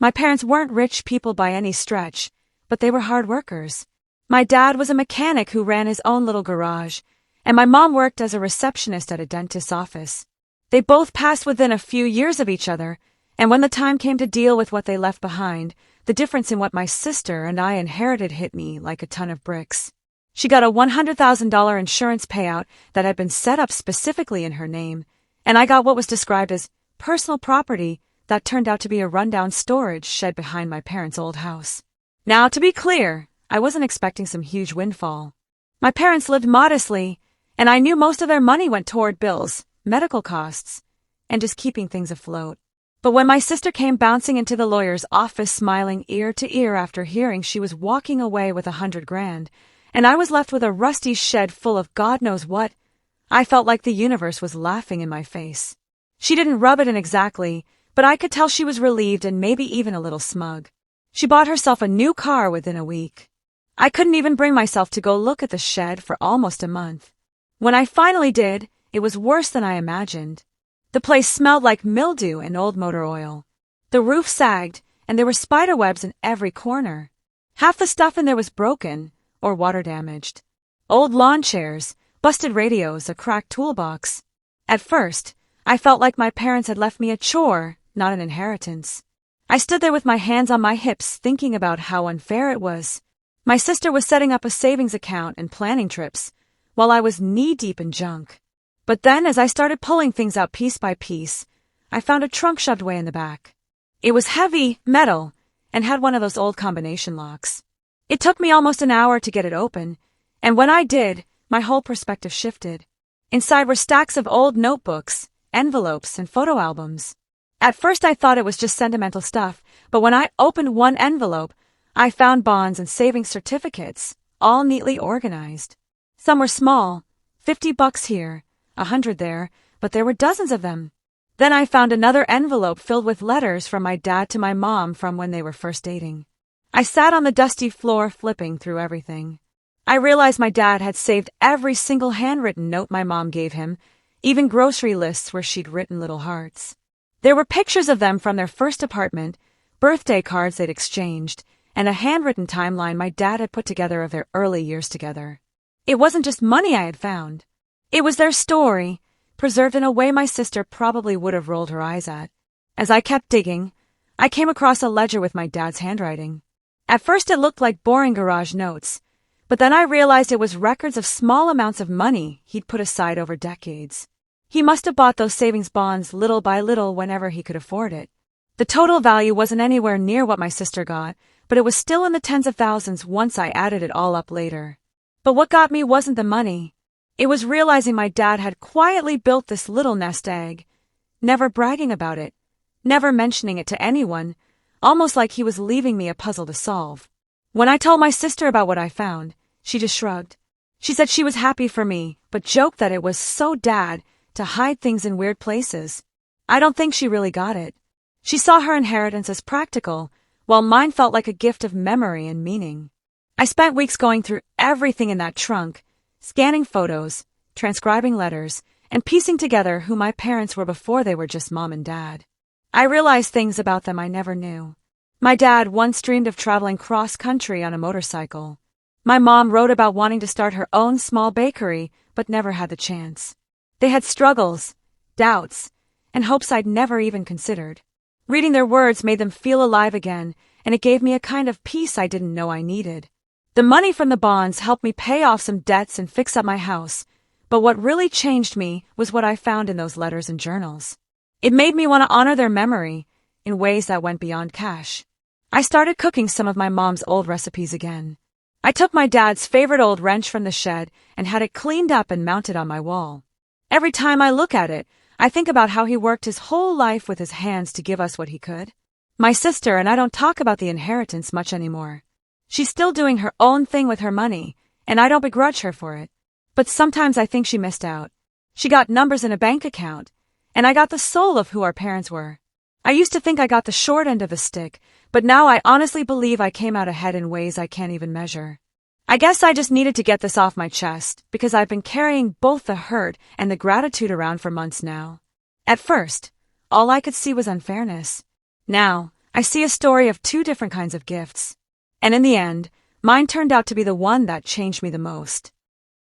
My parents weren't rich people by any stretch, but they were hard workers. My dad was a mechanic who ran his own little garage, and my mom worked as a receptionist at a dentist's office. They both passed within a few years of each other, and when the time came to deal with what they left behind, the difference in what my sister and I inherited hit me like a ton of bricks. She got a $100,000 insurance payout that had been set up specifically in her name, and I got what was described as personal property that turned out to be a rundown storage shed behind my parents' old house. Now, to be clear, I wasn't expecting some huge windfall. My parents lived modestly, and I knew most of their money went toward bills, medical costs, and just keeping things afloat. But when my sister came bouncing into the lawyer's office smiling ear to ear after hearing she was walking away with $100,000, and I was left with a rusty shed full of God knows what, I felt like the universe was laughing in my face. She didn't rub it in exactly, but I could tell she was relieved and maybe even a little smug. She bought herself a new car within a week. I couldn't even bring myself to go look at the shed for almost a month. When I finally did, it was worse than I imagined. The place smelled like mildew and old motor oil. The roof sagged, and there were spider webs in every corner. Half the stuff in there was broken or water damaged. Old lawn chairs, busted radios, a cracked toolbox. At first, I felt like my parents had left me a chore, not an inheritance. I stood there with my hands on my hips thinking about how unfair it was. My sister was setting up a savings account and planning trips, while I was knee-deep in junk. But then, as I started pulling things out piece by piece, I found a trunk shoved away in the back. It was heavy, metal, and had one of those old combination locks. It took me almost an hour to get it open, and when I did, my whole perspective shifted. Inside were stacks of old notebooks, envelopes, and photo albums. At first I thought it was just sentimental stuff, but when I opened one envelope, I found bonds and savings certificates, all neatly organized. Some were small, $50 here, $100 there, but there were dozens of them. Then I found another envelope filled with letters from my dad to my mom from when they were first dating. I sat on the dusty floor flipping through everything. I realized my dad had saved every single handwritten note my mom gave him, even grocery lists where she'd written little hearts. There were pictures of them from their first apartment, birthday cards they'd exchanged, and a handwritten timeline my dad had put together of their early years together. It wasn't just money I had found. It was their story, preserved in a way my sister probably would have rolled her eyes at. As I kept digging, I came across a ledger with my dad's handwriting. At first it looked like boring garage notes, but then I realized it was records of small amounts of money he'd put aside over decades. He must have bought those savings bonds little by little whenever he could afford it. The total value wasn't anywhere near what my sister got, but it was still in the tens of thousands once I added it all up later. But what got me wasn't the money. It was realizing my dad had quietly built this little nest egg, never bragging about it, never mentioning it to anyone, almost like he was leaving me a puzzle to solve. When I told my sister about what I found, she just shrugged. She said she was happy for me, but joked that it was so dad to hide things in weird places. I don't think she really got it. She saw her inheritance as practical, while mine felt like a gift of memory and meaning. I spent weeks going through everything in that trunk, scanning photos, transcribing letters, and piecing together who my parents were before they were just mom and dad. I realized things about them I never knew. My dad once dreamed of traveling cross-country on a motorcycle. My mom wrote about wanting to start her own small bakery, but never had the chance. They had struggles, doubts, and hopes I'd never even considered. Reading their words made them feel alive again, and it gave me a kind of peace I didn't know I needed. The money from the bonds helped me pay off some debts and fix up my house, but what really changed me was what I found in those letters and journals. It made me want to honor their memory in ways that went beyond cash. I started cooking some of my mom's old recipes again. I took my dad's favorite old wrench from the shed and had it cleaned up and mounted on my wall. Every time I look at it, I think about how he worked his whole life with his hands to give us what he could. My sister and I don't talk about the inheritance much anymore. She's still doing her own thing with her money, and I don't begrudge her for it. But sometimes I think she missed out. She got numbers in a bank account, and I got the soul of who our parents were. I used to think I got the short end of the stick, but now I honestly believe I came out ahead in ways I can't even measure. I guess I just needed to get this off my chest, because I've been carrying both the hurt and the gratitude around for months now. At first, all I could see was unfairness. Now, I see a story of two different kinds of gifts. And in the end, mine turned out to be the one that changed me the most.